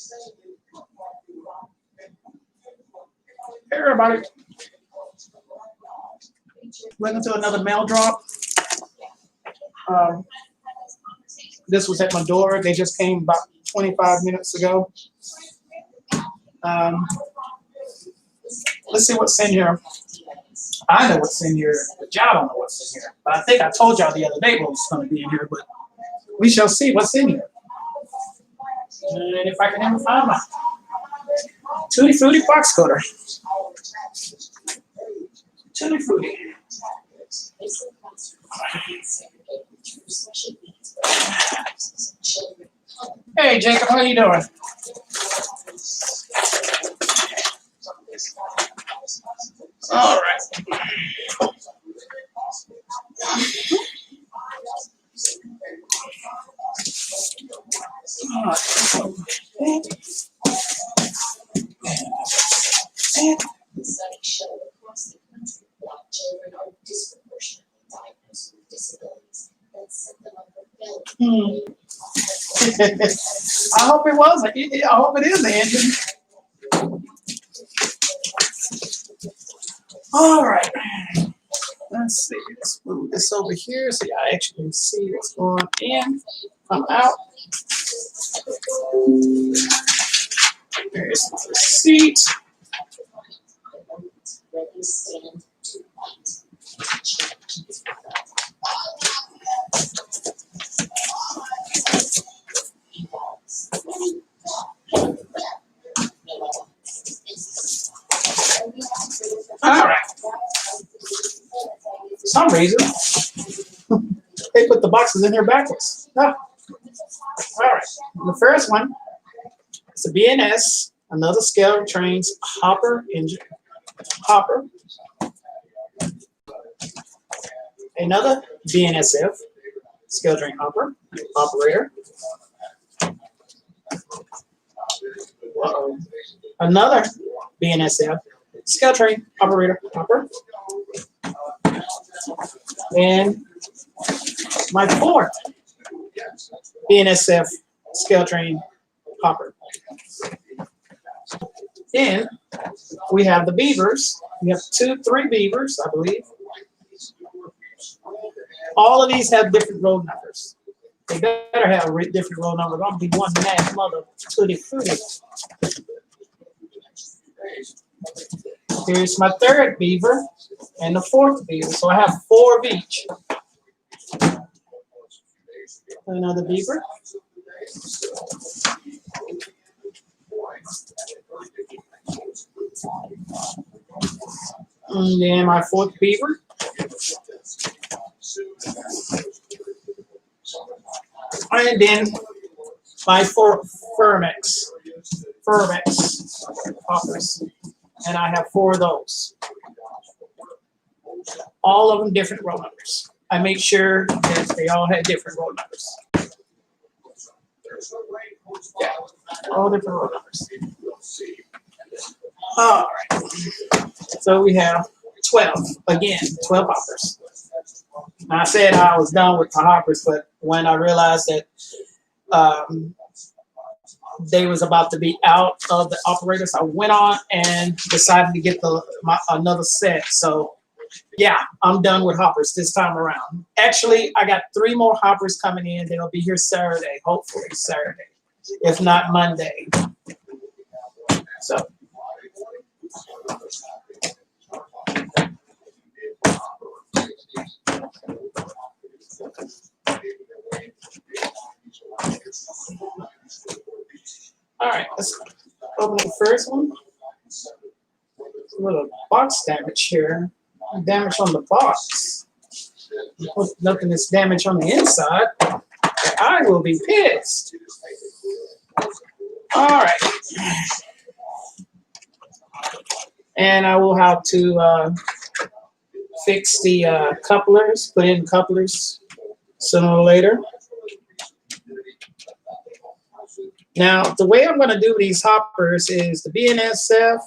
Hey everybody, welcome to another mail drop. Um, this was at my door. They just came about 25 minutes ago. Um, let's see what's in here. I know what's in here, but y'all don't know what's in here. But I think I told y'all the other day what was going to be in here, but we shall see what's in here. And if I can ever find my Tutti Frutti box cutter. Tutti Frutti. Hey Jacob, how you doing? All right. I hope it was. I hope it is the engine. All right. Let's see. Let's move this over here so y'all actually can see what's going in, come out. There's the receipt. All right. For some reason, they put the boxes in here backwards. No. All right. The first one is a BNS, another scale trains hopper engine. Hopper. Another BNSF, scale train hopper, operator. Another BNSF, scale train operator, hopper. And my fourth BNSF scale train hopper. Then we have the beavers. We have 3 beavers, I believe. All of these have different road numbers. They better have different road numbers. I'm gonna be one mad mother Tutti Frutti. Here's my 3rd beaver and the 4th beaver. So I have 4 of each. Another beaver. And then my 4th beaver. And then my 4 Fermex hoppers. And I have 4 of those. All of them different roll numbers. I make sure that they all had different roll numbers. Yeah, all different roll numbers. All right. So we have 12. Again, 12 hoppers. Now, I said I was done with the hoppers, but when I realized that they was about to be out of the operators, I went on and decided to get another set. So yeah, I'm done with hoppers this time around. Actually, I got 3 more hoppers coming in. They'll be here Saturday, hopefully Saturday, if not Monday. So. All right, let's open the first one. A little box damage here. Damage on the box. Nothing is damaged on the inside. I will be pissed. All right. And I will have to fix the couplers, put in couplers sooner or later. Now, the way I'm going to do these hoppers is the BNSF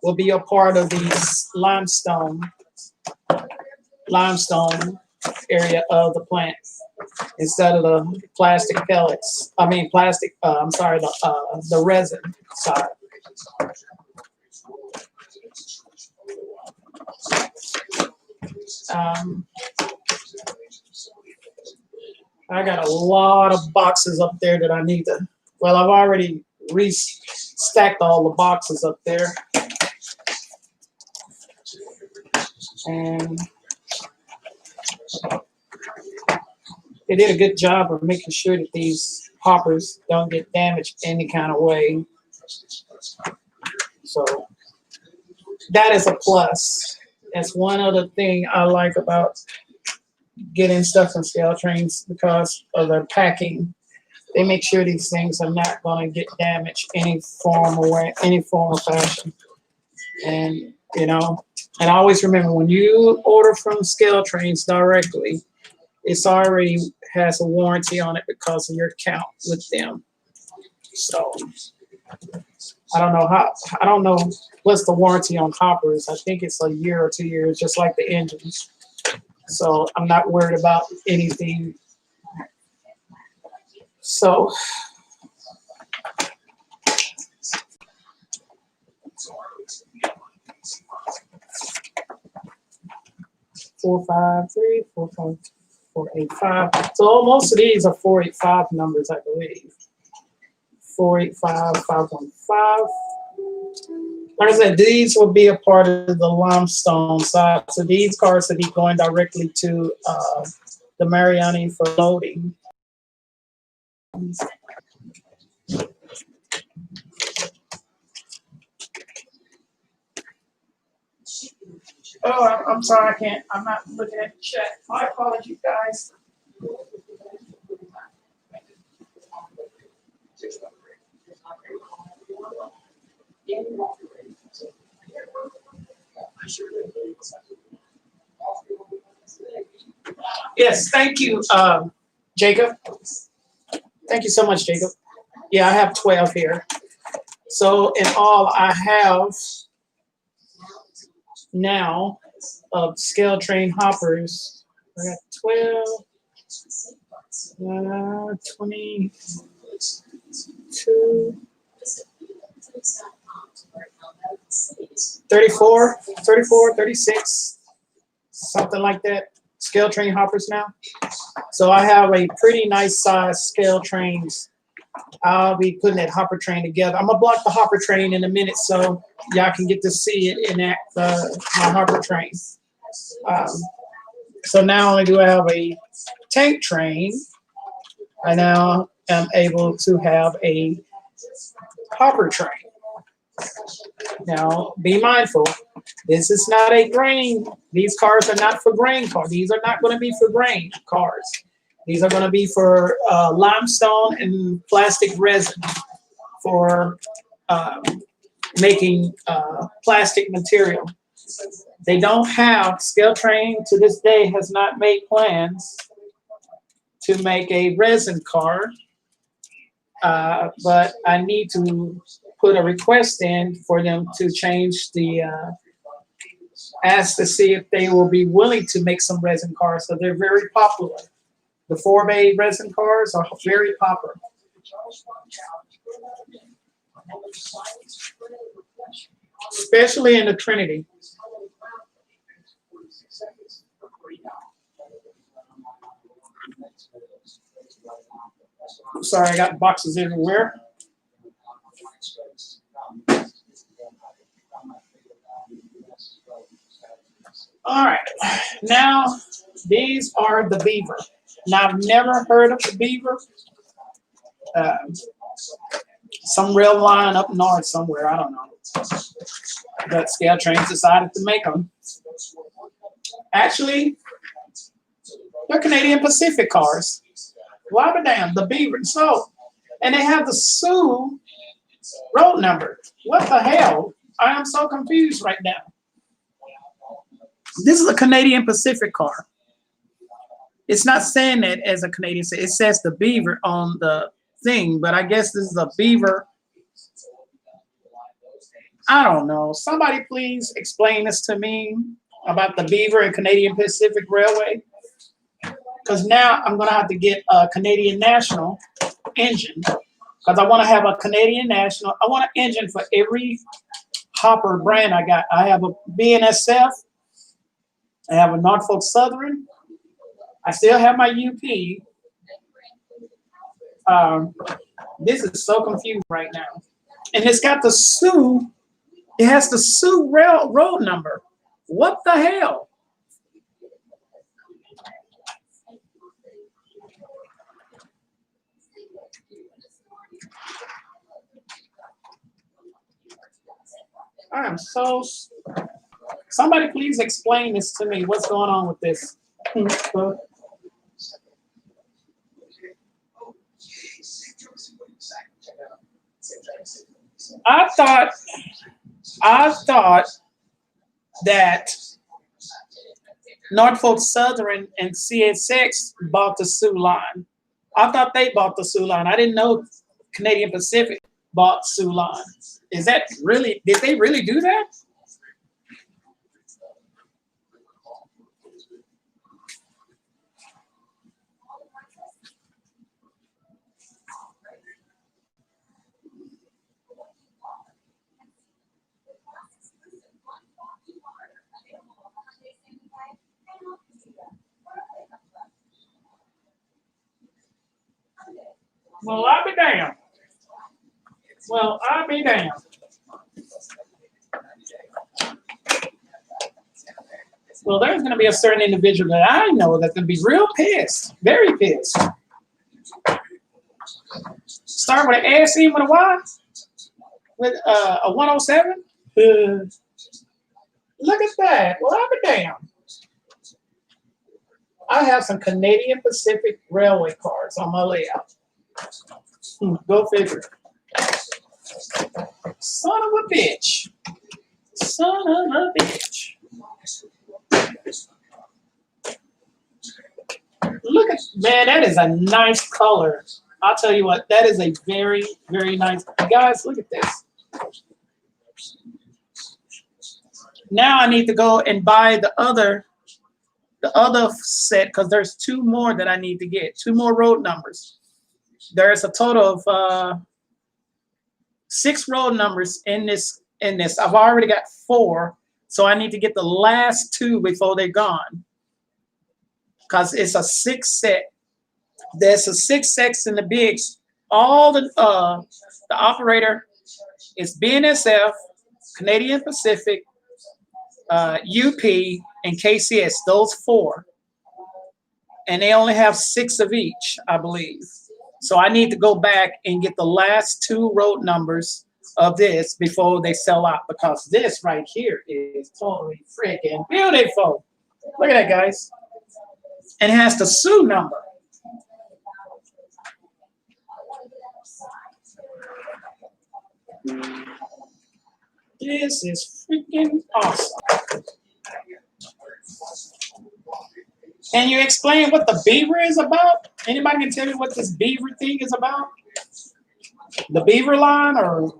will be a part of the limestone area of the plant. instead of the plastic pellets. I mean, plastic. I'm sorry, the resin side. Um, I got a lot of boxes up there that I need to. Well, I've already stacked all the boxes up there, and they did a good job of making sure that these hoppers don't get damaged any kind of way. So that is a plus. That's one other thing I like about getting stuff from Scale Trains because of their packing. They make sure these things are not going to get damaged any form or way, any form or fashion. And you know, and I always remember when you order from Scale Trains directly, it's already has a warranty on it because of your account with them. So I don't know what's the warranty on hoppers. I think it's a year or 2 years, just like the engines. So I'm not worried about anything. So 453, 485. So most of these are 485 numbers, I believe. 485, 515. Like I said, these will be a part of the limestone side. So these cars will be going directly to the Mariani for loading. Oh, I'm sorry, I can't. I'm not looking at the chat. My apologies, guys. Yes, thank you, Jacob. Thank you so much, Jacob. Yeah, I have 12 here. So in all, I have now of Scale Train hoppers. I got 12, 22, 34, 34, 36, something like that. Scale Train hoppers now. So I have a pretty nice size Scale Trains. I'll be putting that hopper train together. I'm gonna block the hopper train in a minute so y'all can get to see it in that my hopper train. Um, so not only do I have a tank train, I now am able to have a hopper train. Now, be mindful, this is not a grain. These cars are not for grain cars. These are not going to be for grain cars. These are going to be for limestone and plastic resin for making plastic material. They don't have, Scale Train to this day has not made plans to make a resin car, but I need to put a request in for them to change the, ask to see if they will be willing to make some resin cars. So they're very popular. The 4-bay resin cars are very popular. Especially in the Trinity. I'm sorry, I got boxes everywhere. All right, now these are the Beaver. Now I've never heard of the Beaver. Some rail line up north somewhere, I don't know. But Scale Trains decided to make them. Actually, they're Canadian Pacific cars. Why the damn, the Beaver. So, and they have the Sioux road number. What the hell? I am so confused right now. This is a Canadian Pacific car. It's not saying that as a Canadian. It says the Beaver on the thing, but I guess this is a Beaver. I don't know. Somebody please explain this to me about the Beaver and Canadian Pacific Railway. because now I'm gonna have to get a Canadian National engine because I want to have a Canadian National. I want an engine for every hopper brand I got. I have a BNSF. I have a Norfolk Southern. I still have my UP. This is so confusing right now. And it's got the Sioux. It has the Sioux road number. What the hell? I am so. Somebody please explain this to me. What's going on with this? I thought that Norfolk Southern and CSX bought the Sioux line. I thought they bought the Sioux line. I didn't know Canadian Pacific bought Sioux line. Is that really? Did they really do that? Well, I'll be damned. Well, I'll be damned. Well, there's going to be a certain individual that I know that's going to be real pissed, very pissed. Start with an ASE with a Y, with a 107. Look at that. Well, I'll be damned. I have some Canadian Pacific Railway cards on my layout. Go figure. Son of a bitch. Son of a bitch. Look at, man, that is a nice color. I'll tell you what, that is a very, very nice. Guys, look at this. Now I need to go and buy the other set because there's two more that I need to get. Two more road numbers. There's a total of 6 road numbers in this. I've already got 4, so I need to get the last 2 before they're gone. Because it's a 6 set. There's a 6 sets in the bigs. All the operator is BNSF, Canadian Pacific, UP, and KCS. Those 4, and they only have 6 of each, I believe. So I need to go back and get the last 2 road numbers of this before they sell out, because this right here is totally freaking beautiful. Look at that, guys. And it has the Sioux number. This is freaking awesome. Can you explain what the beaver is about? Anybody can tell me what this beaver thing is about? The beaver line, or?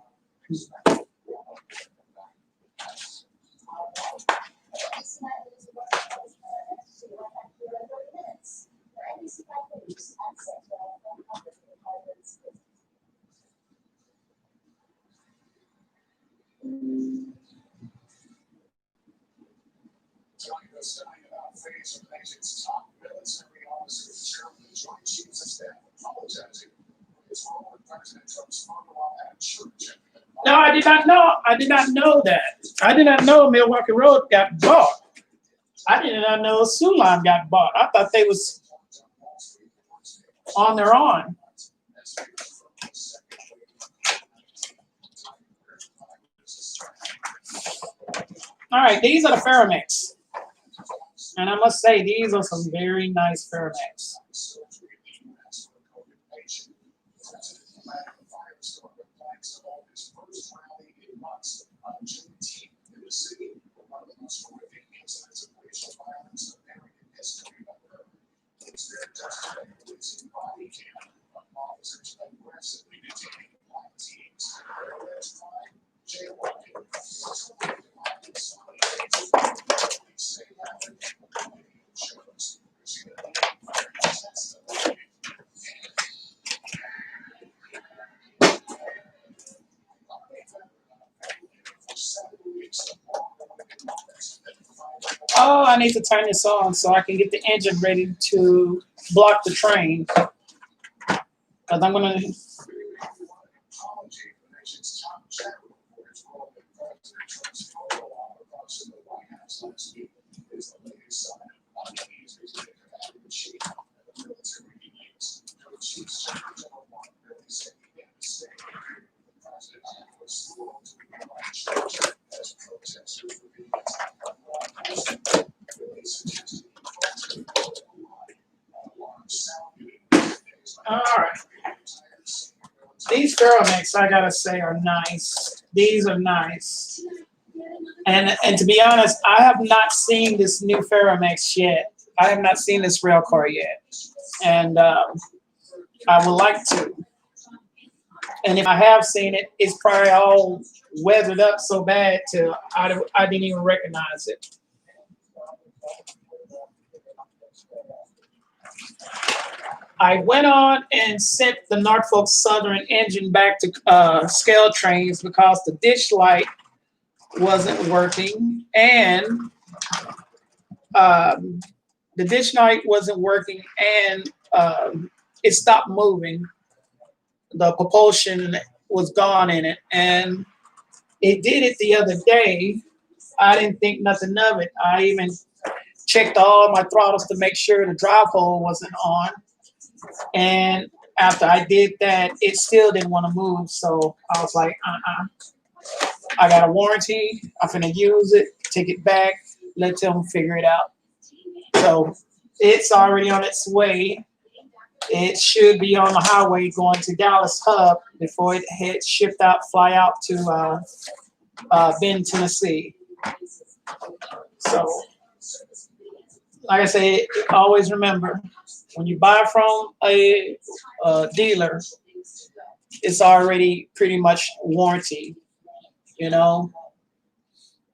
No, I did not know. I did not know that. I did not know Milwaukee Road got bought. I did not know Sioux Line got bought. I thought they was on their own. All right, these are the Ferromex. And I must say, these are some very nice Ferromex. Oh, I need to turn this on so I can get the engine ready to block the train. Because I'm going to. All right. These Ferromex, I gotta say, are nice. These are nice. And to be honest, I have not seen this new Ferromex yet. I have not seen this rail car yet, and I would like to. And if I have seen it, it's probably all weathered up so bad to I didn't even recognize it. I went on and sent the Norfolk Southern engine back to scale trains because the ditch light wasn't working, and the ditch light wasn't working, and it stopped moving. The propulsion was gone in it, and it did it the other day. I didn't think nothing of it. I even checked all my throttles to make sure the drive hole wasn't on. And after I did that, it still didn't want to move. So I was like, I got a warranty. I'm finna use it, take it back, let them figure it out. So it's already on its way. It should be on the highway going to Dallas Hub before it heads shipped out, fly out to Bend, Tennessee. So, like I say, always remember, when you buy from a dealer, it's already pretty much warranty, you know.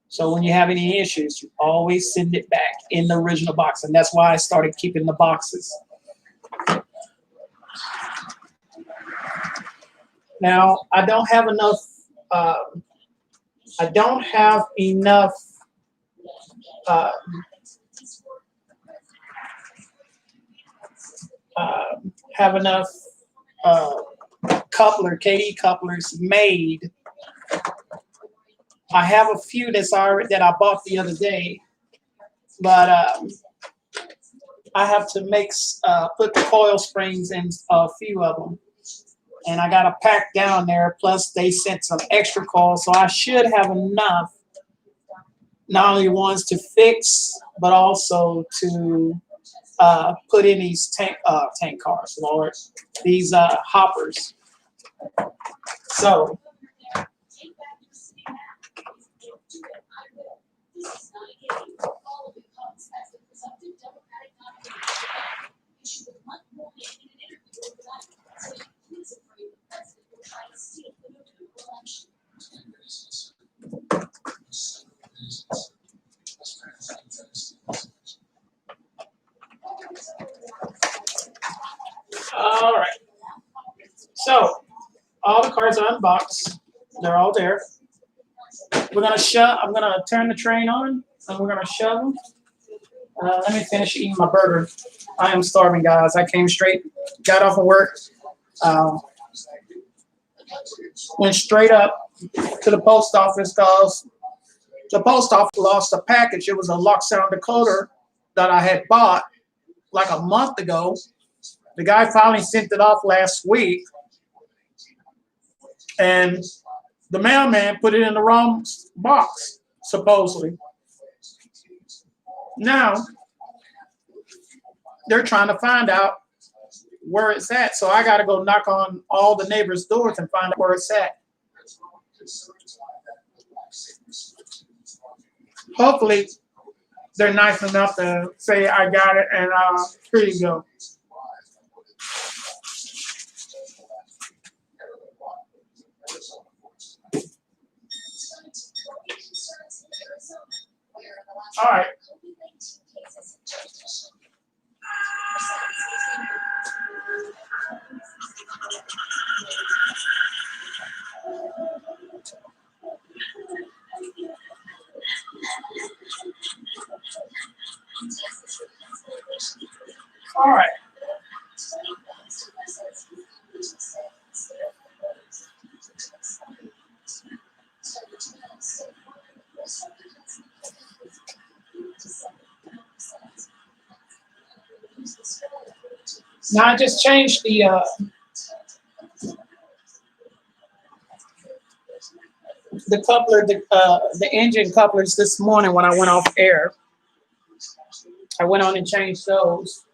So when you have any issues, you always send it back in the original box, and that's why I started keeping the boxes. Now I don't have enough. I don't have enough. Have enough KD couplers made. I have a few that I bought the other day, but I have to put the coil springs in a few of them, and I got a pack down there. Plus, they sent some extra coils, so I should have enough. Not only ones to fix, but also to put in these tank cars, Lord, these hoppers. So all right. So all the cards are unboxed. They're all there. We're gonna shove. I'm gonna turn the train on, and we're gonna shove them. Let me finish eating my burger. I am starving, guys. I got off of work, went straight up to the post office because the post office lost a package. It was a lock sound decoder that I had bought like a month ago. The guy finally sent it off last week, and the mailman put it in the wrong box, supposedly. Now, they're trying to find out where it's at. So I got to go knock on all the neighbors' doors and find out where it's at. Hopefully, they're nice enough to say, I got it, and here you go. All right. Now I just changed the coupler, the engine couplers this morning when I went off air. I went on and changed those.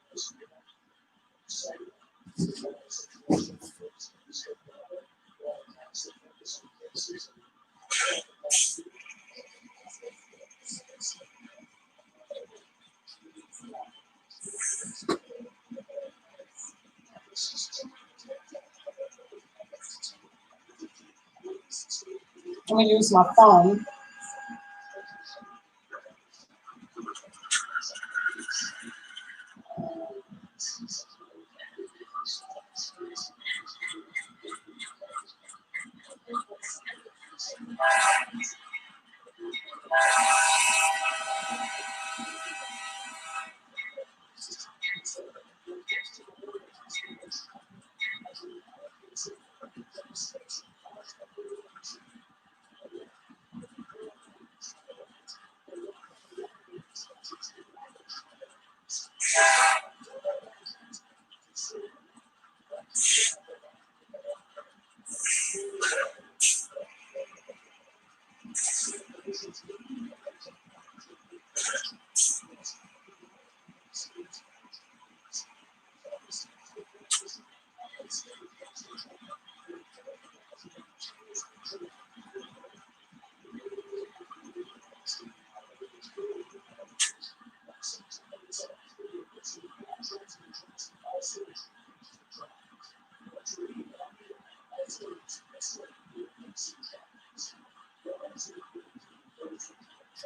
I'm gonna use my phone.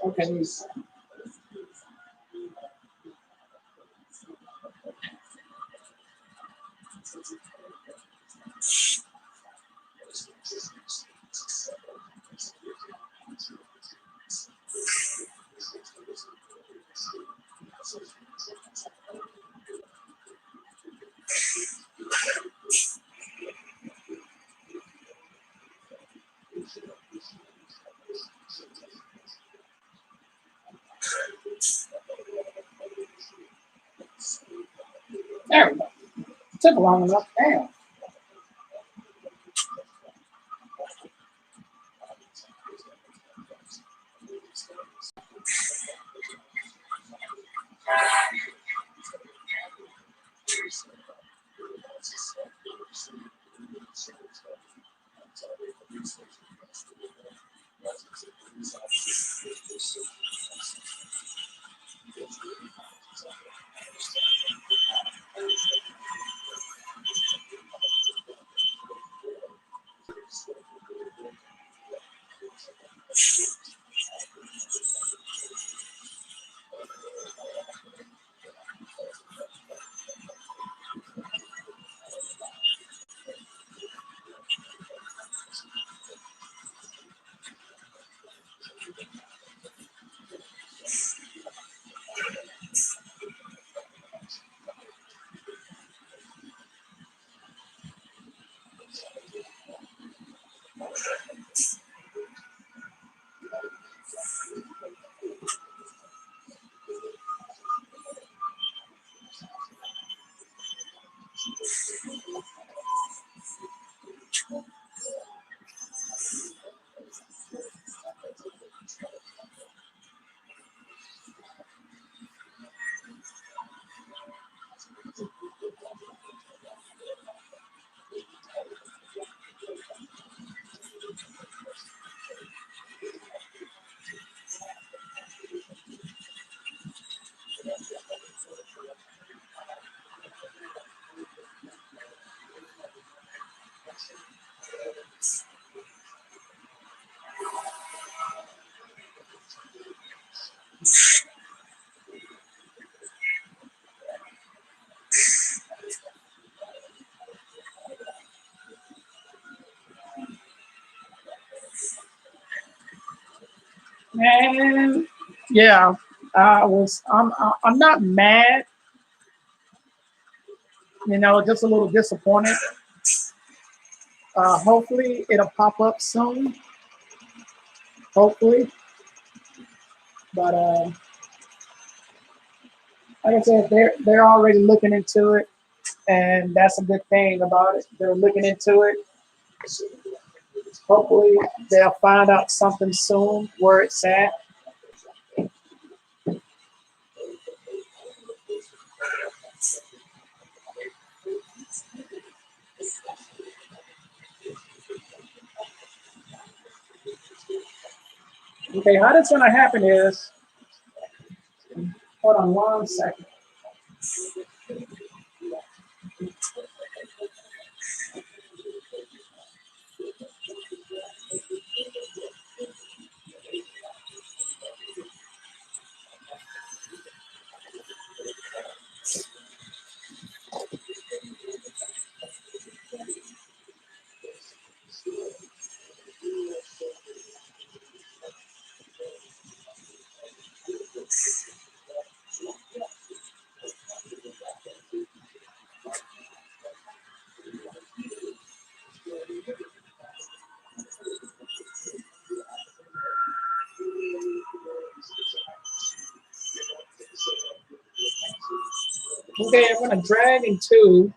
Okay. There we go. Took long enough. Damn. And yeah, I'm not mad, just a little disappointed. Hopefully it'll pop up soon. Hopefully. But like I said, they're already looking into it. and that's a good thing about it. They're looking into it. Hopefully, they'll find out something soon where it's at. Okay, how that's gonna happen is, hold on 1 second. Okay, I'm gonna drag into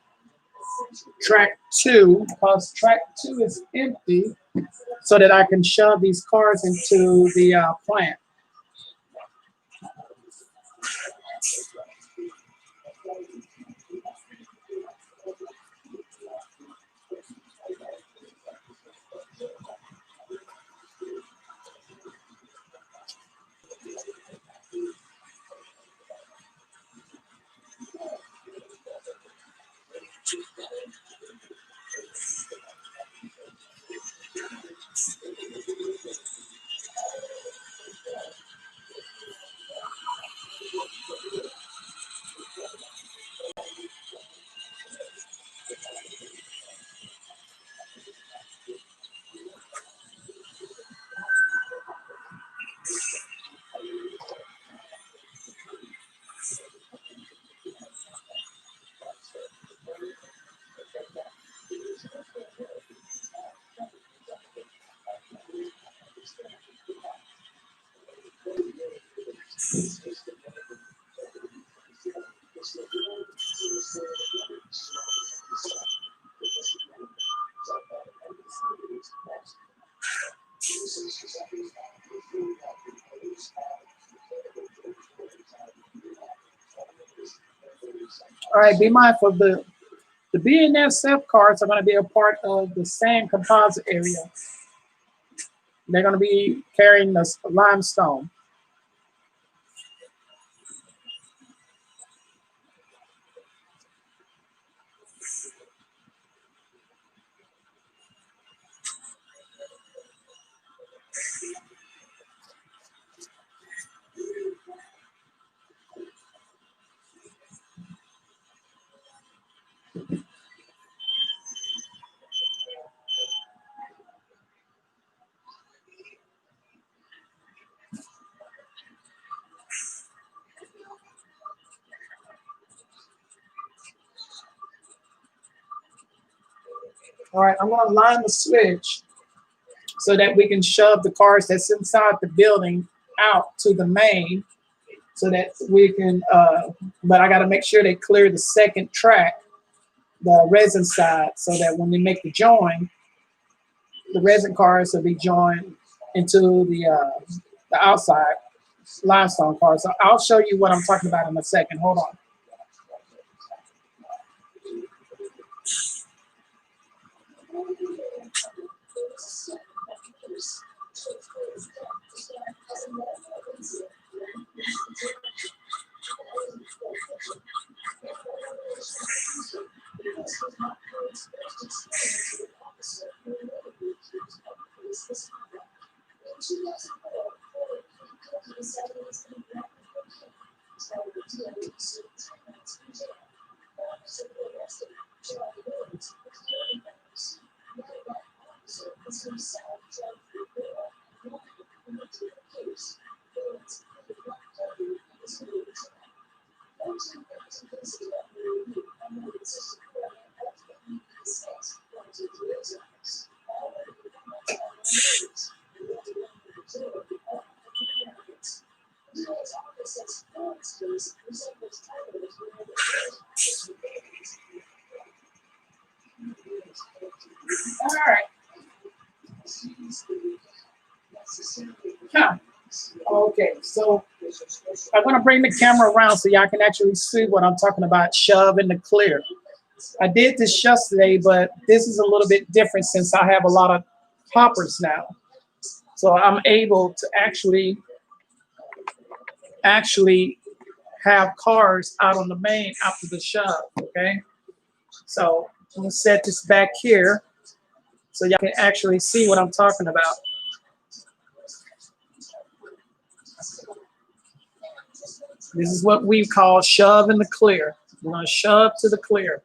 track two because track two is empty, so that I can shove these cars into the plant. All right, be mindful the BNSF cars are going to be a part of the sand composite area. They're going to be carrying the limestone. All right, I'm going to line the switch so that we can shove the cars that's inside the building out to the main so that we can, but I got to make sure they clear the second track, the resin side, so that when we make the join, the resin cars will be joined into the outside limestone cars. So I'll show you what I'm talking about in a second. Hold on. All right. Huh. Okay, so I'm gonna bring the camera around so y'all can actually see what I'm talking about. Shove in the clear. I did this yesterday, but this is a little bit different since I have a lot of hoppers now. So I'm able to actually have cars out on the main after the shove. Okay, so I'm gonna set this back here so y'all can actually see what I'm talking about. This is what we call shove in the clear. We're gonna shove to the clear.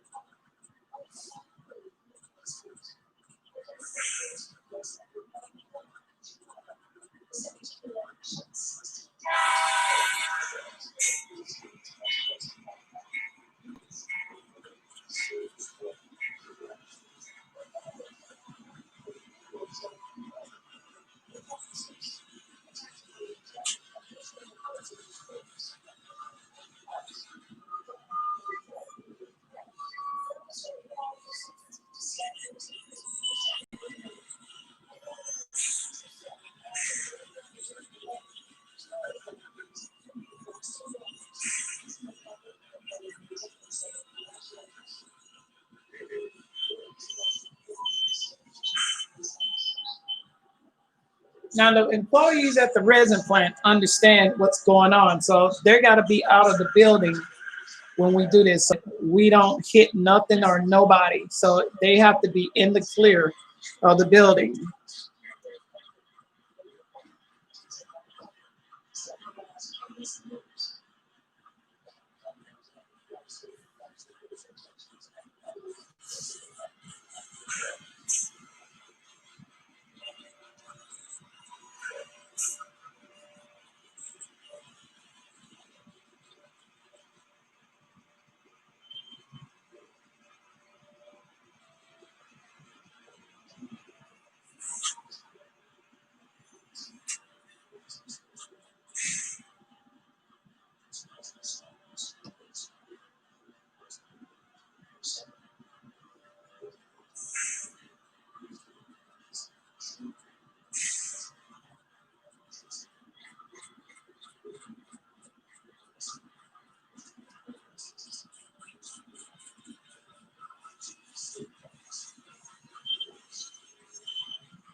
Now the employees at the resin plant understand what's going on, so they're got to be out of the building when we do this. We don't hit nothing or nobody, so they have to be in the clear of the building.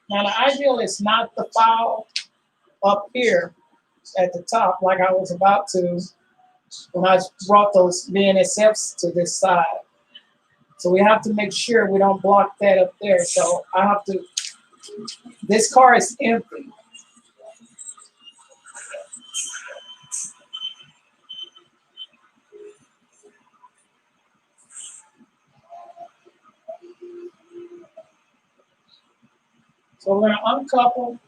Now the ideal is not to file up here at the top like I was about to when I brought those BNSFs to this side. So we have to make sure we don't block that up there. So I have to, this car is empty. So we're gonna uncouple.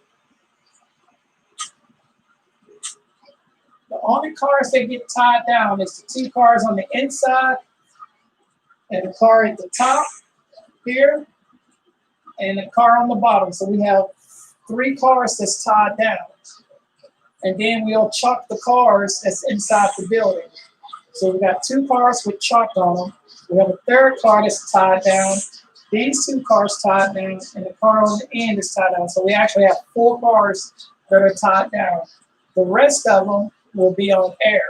The only cars that get tied down is the two cars on the inside and the car at the top here and the car on the bottom. So we have three cars that's tied down. And then we'll chalk the cars that's inside the building. So we got two cars with chalk on them. We have a third car that's tied down. These two cars tied down, and the car on the end is tied down. So we actually have four cars that are tied down. The rest of them will be on air.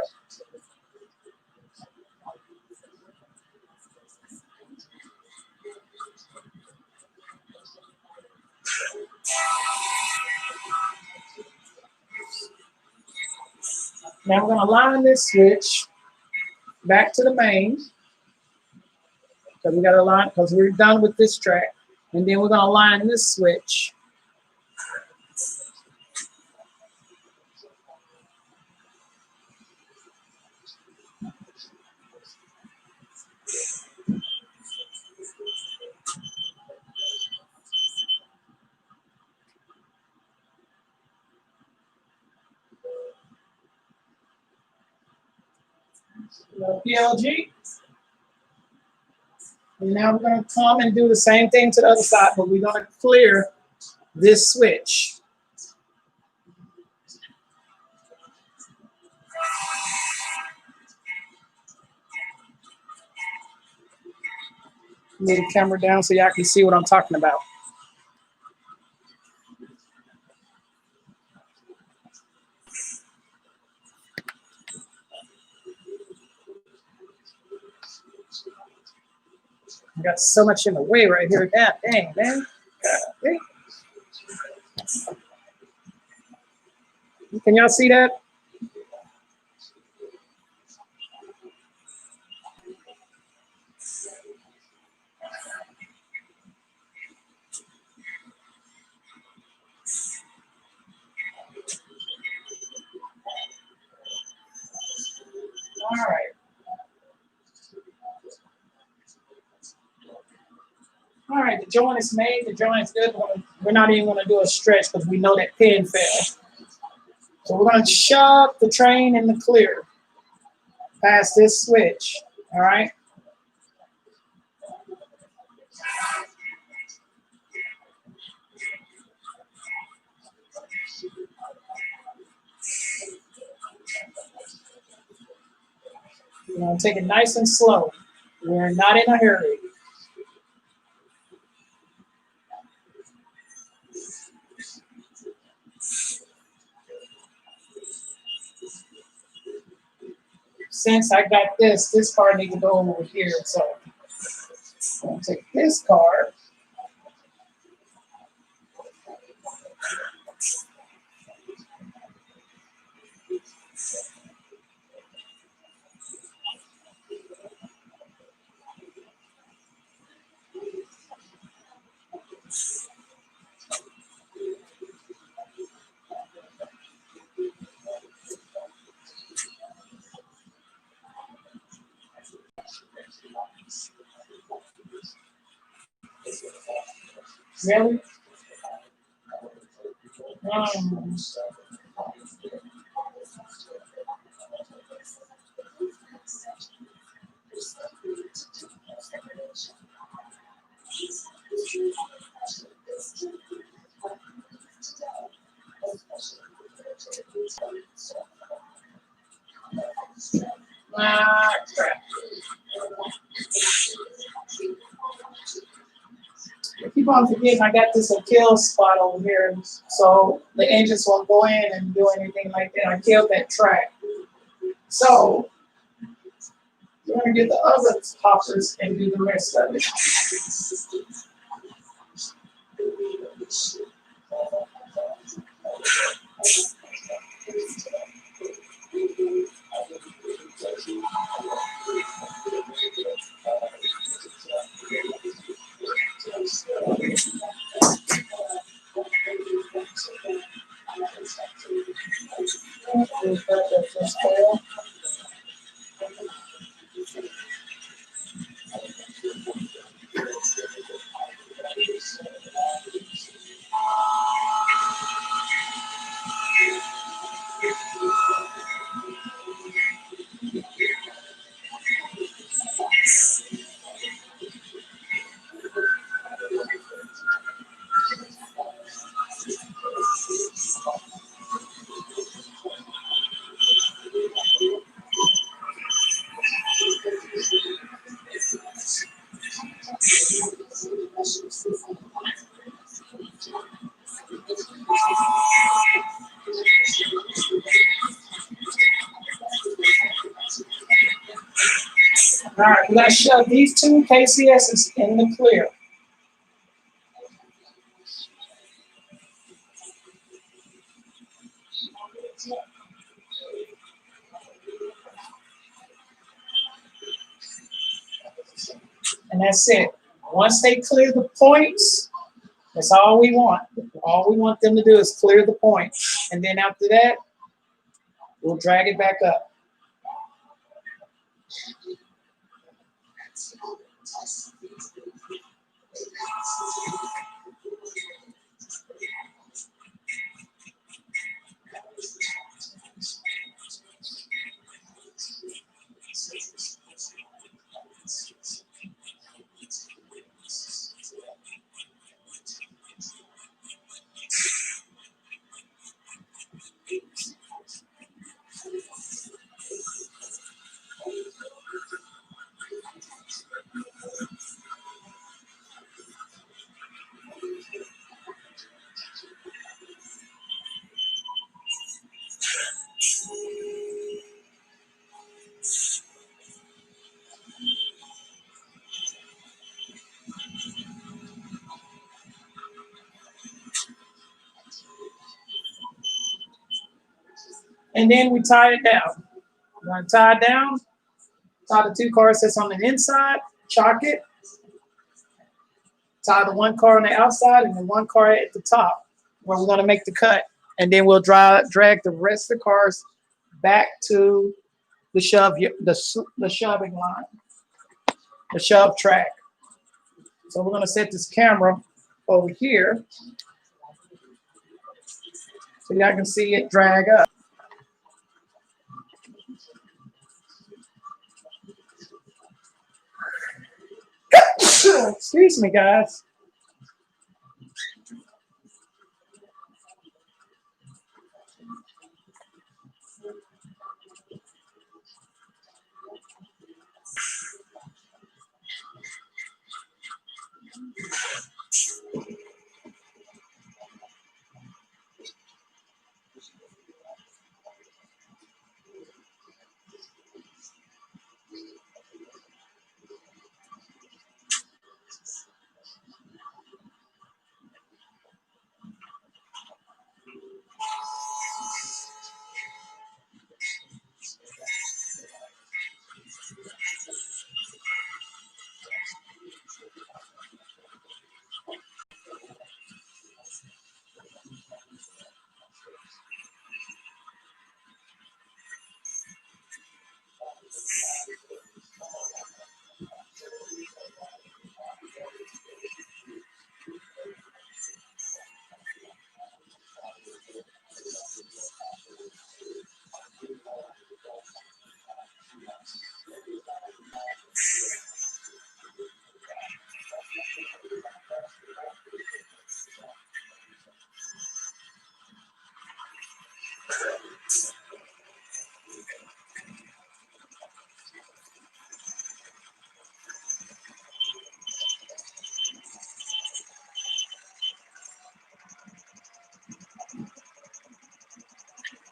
Now we're going to line this switch back to the main because we got to line because we're done with this track, and then we're going to line this switch. PLG. And now we're going to come and do the same thing to the other side, but we're going to clear this switch. Move the camera down so y'all can see what I'm talking about. I got so much in the way right here. God dang, man. God dang. Can y'all see that? All right. All right, the joint is made. The joint is good. We're not even going to do a stretch because we know that pin fell. So we're going to shove the train in the clear past this switch. All right. We're going to take it nice and slow. We're not in a hurry. Since I got this card needs to go over here. So I'm going to take this card. Really? Ah, crap. I keep on forgetting I got this kill spot over here, so the engines won't go in and do anything like that. I killed that track. So we're gonna get the other hoppers and do the rest of it. All right, we're gonna shove these two KCSs in the clear. And that's it. Once they clear the points, that's all we want. All we want them to do is clear the points. And then after that, we'll drag it back up. And then we tie it down. We're gonna tie it down, tie the two cars that's on the inside, chalk it, tie the one car on the outside and the one car at the top where we're gonna make the cut. And then we'll drag the rest of the cars back to the the shoving line, the shove track. So we're gonna set this camera over here so y'all can see it drag up. Excuse me, guys.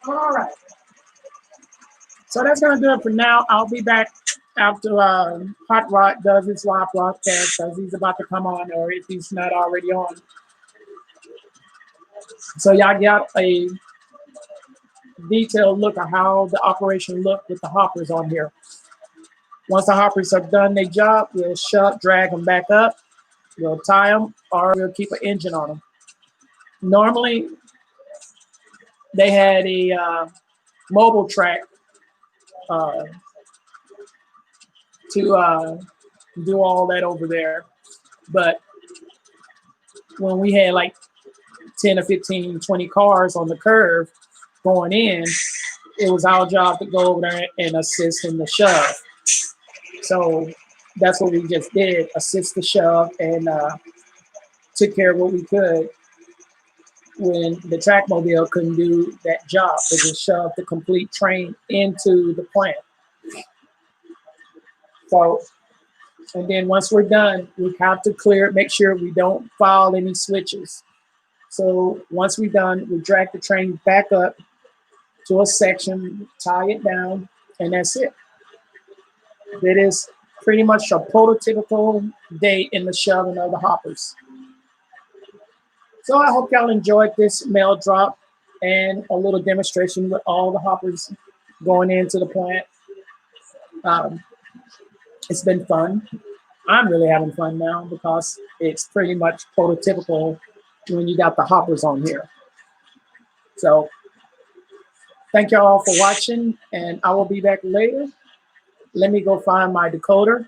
All right. So that's gonna do it for now. I'll be back after Hot Rod does his live broadcast because he's about to come on, or if he's not already on. So y'all got a detailed look at how the operation looked with the hoppers on here. Once the hoppers have done their job, we'll drag them back up, we'll tie them, or we'll keep an engine on them. Normally, they had a mobile track to do all that over there. But when we had like 10 or 15, 20 cars on the curve going in, it was our job to go over there and assist in the shove. So that's what we just did, assist the shove, and took care of what we could when the track mobile couldn't do that job. They just shoved the complete train into the plant. So, and then once we're done, we have to clear it, make sure we don't foul any switches. So once we're done, we drag the train back up to a section, tie it down, and that's it. It is pretty much a prototypical day in the shoving of the hoppers. So I hope y'all enjoyed this mail drop and a little demonstration with all the hoppers going into the plant. It's been fun. I'm really having fun now because it's pretty much prototypical when you got the hoppers on here. So thank y'all for watching, and I will be back later. Let me go find my decoder,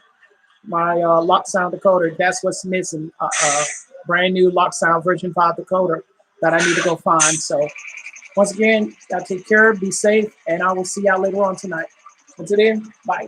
my LokSound decoder. That's what's missing. Brand new LokSound version 5 decoder that I need to go find. So once again, y'all take care, be safe, and I will see y'all later on tonight. Until then, bye.